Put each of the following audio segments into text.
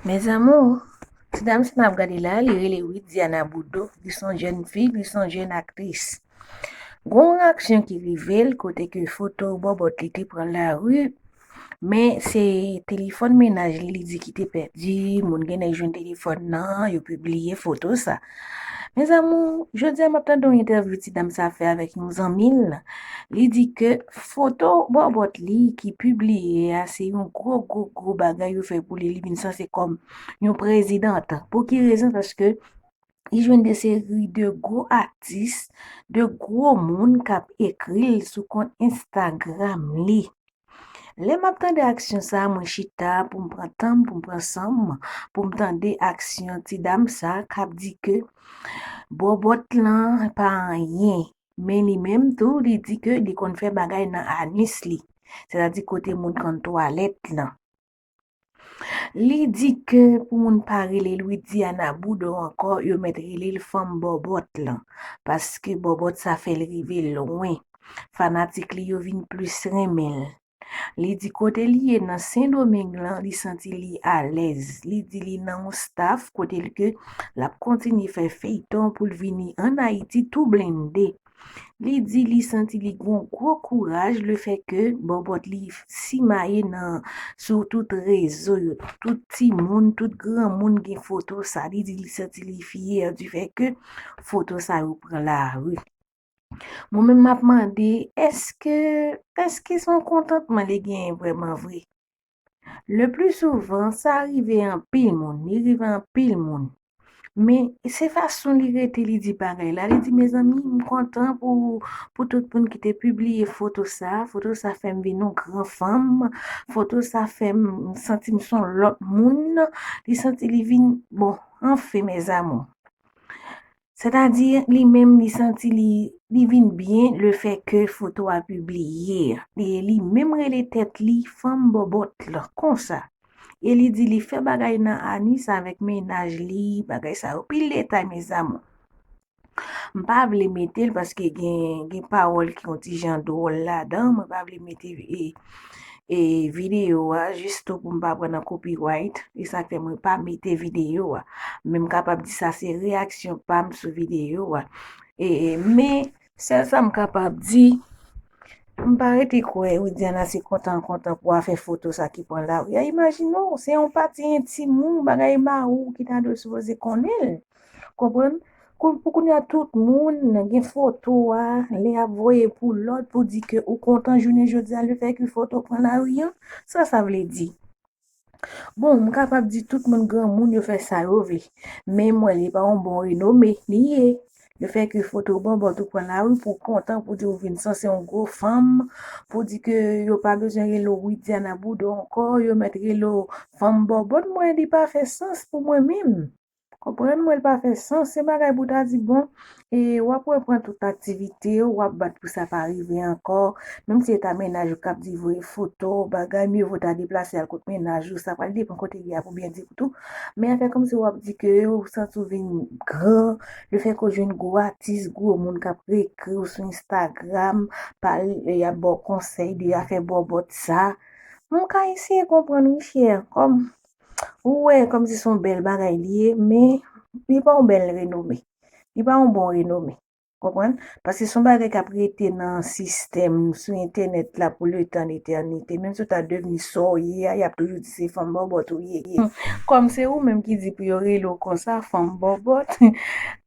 Mes amours, ti dam si map gade la, li rele oui Diana Boudou, li son jen fi, li son jen aktris. Gon aksyon ki rivel kote ke foto bobot li te pran la rue, men se telefon menaj li di ki te perdi, moun gen ay jwen telefon nan, yo publiye foto sa. Mes amours, jodi a map tan don interview ti dam sa fe avèk nou zanmil, li di ke foto bobot li ki publiye se yon gros bagay yo fe pou li vin sanse kom yon prezident. Pou ki rezon? Paske I jwen de seri de gros artistes, de gros moun kap ekril sou kont Instagram li. Le map tan de aksyon sa, mwen chita pou mpran tam, pou mpran sam, pou mtan de aksyon ti dam sa, kap di ke bobot lan pa an yen. Men li menm tou, li di ke li kon fè bagay nan anis li. Se la di kote moun kan toalet lan. Li di ke pou moun parele lui Diana Boudou ankor yo metrele l fam bobot lan. Paske bobot sa fel rive loin. Fanatik li yo vin plus remel. Li di kote li nan Saint-Domingue lan, li senti li alez. Li di li nan staff kote li ke la kontini fe feyton pou l vini an Haiti tout blende. Li di li senti li gon gros courage le fait que bobot li si maye nan sou tout réseau yo, tout ti moun, tout grand moun gen photo sa. Li di li senti li fier du fait que photo sa yo pran la rue. Moi même m'a demandé est-ce que son contentement li gen vraiment vrai. Le plus souvent ça arrive en pile moun, li arrive en pile moun. Mais c'est façon li rete li di pareil là, li di mes amis, content pour tout moun qui te publié photo ça fait me vin non grand femme, photo ça fait me senti me son l'autre moun, li senti li vin bon, en fait mes amours. C'est-à-dire lui-même li senti li vin bien le fait que photo a publié. Li même rele tête li femme bobot là comme ça. Et li di li fait bagay nan anis avec ménage li, bagay sa ou pile détail mes amours. M'pa vle metel parce que gen parole qui ont ti jan drôle là-dedans, m'pa vle metel vidéo juste pour m'pa prendre copyright, et ça fait moi pas meter vidéo même capable di ça c'est réaction pam sur vidéo et mais c'est ça m'capable di m'parete kwe ou Diana c'est content pour faire photo ça qui prend là. Ya imaginons, c'est un parti intime moun bagay ma ou qui t'a de supposé connaître. Comprendre? Pour qu'on y a tout moun gen photo les avoyer pour l'autre pour dire que ou content journée jodi a le fait que photo prend la rue. Ça veut dire. Bon, m'capable di tout moun grand moun yo fait ça yo vle. Mais moi li pa un bon renommé lié. Le fait que photo bon tout prend la rue pour content pour dire vinn c'est un gros femme pour dire que yo pas besoin de lo Diana Boudou encore yo mettre lo femme bon moi il pas fait sens pour moi même. Comprendre moi il pas fait sens c'est bagay pour ta dit bon et ou après prendre toute activité ou battre pour ça pas arriver encore même si ta ménage cap di voyer photo bagay mieux vaut ta déplacer à côté ménage ça pas dépend côté il y a pour bien dire tout mais fait comme si ou dit que ou sent souvenir grand le fait que jeune gros artiste gros monde cap écrit sur Instagram parler y a bon conseil de faire bobot ça mon ka essayer comprendre cher comme ouais, comme si son bel bagay lié, mais il pas un bel renommé. Il pas un bon renommé. Comprendre? Parce que son bagay qui a prêté dans système sur internet là pour le temps d'éternité, même si tu as devenu soyé, il y a toujours dit c'est femme bobot ou comme c'est ou même qui dit pour y comme ça femme bobot.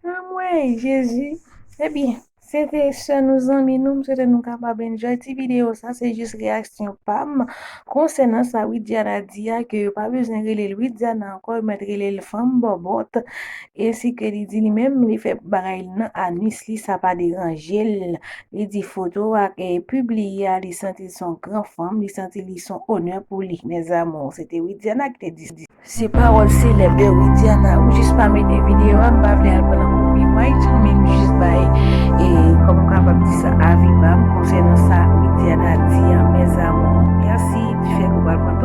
Ouais, Jésus. Eh bien, c'était ça nous amis nous c'était nous capable enjoy cette vidéo ça c'est juste réaction pam concernant ça oui Diana dia que pas besoin rele lui Diana encore mettre le femme bobot ainsi que il dit lui-même il fait bagay nan anis li ça pas déranger il dit photo et publier il senti son grand femme il senti li son honneur pour lui mes amours c'était oui Diana qui te dit c'est parole célèbre de oui Diana ou juste pas mettre des vidéos pas vle prendre copyright même juste et comme on capable dire ça à vivre concernant ça oui Diana dit mes amours merci du fait que vous va prendre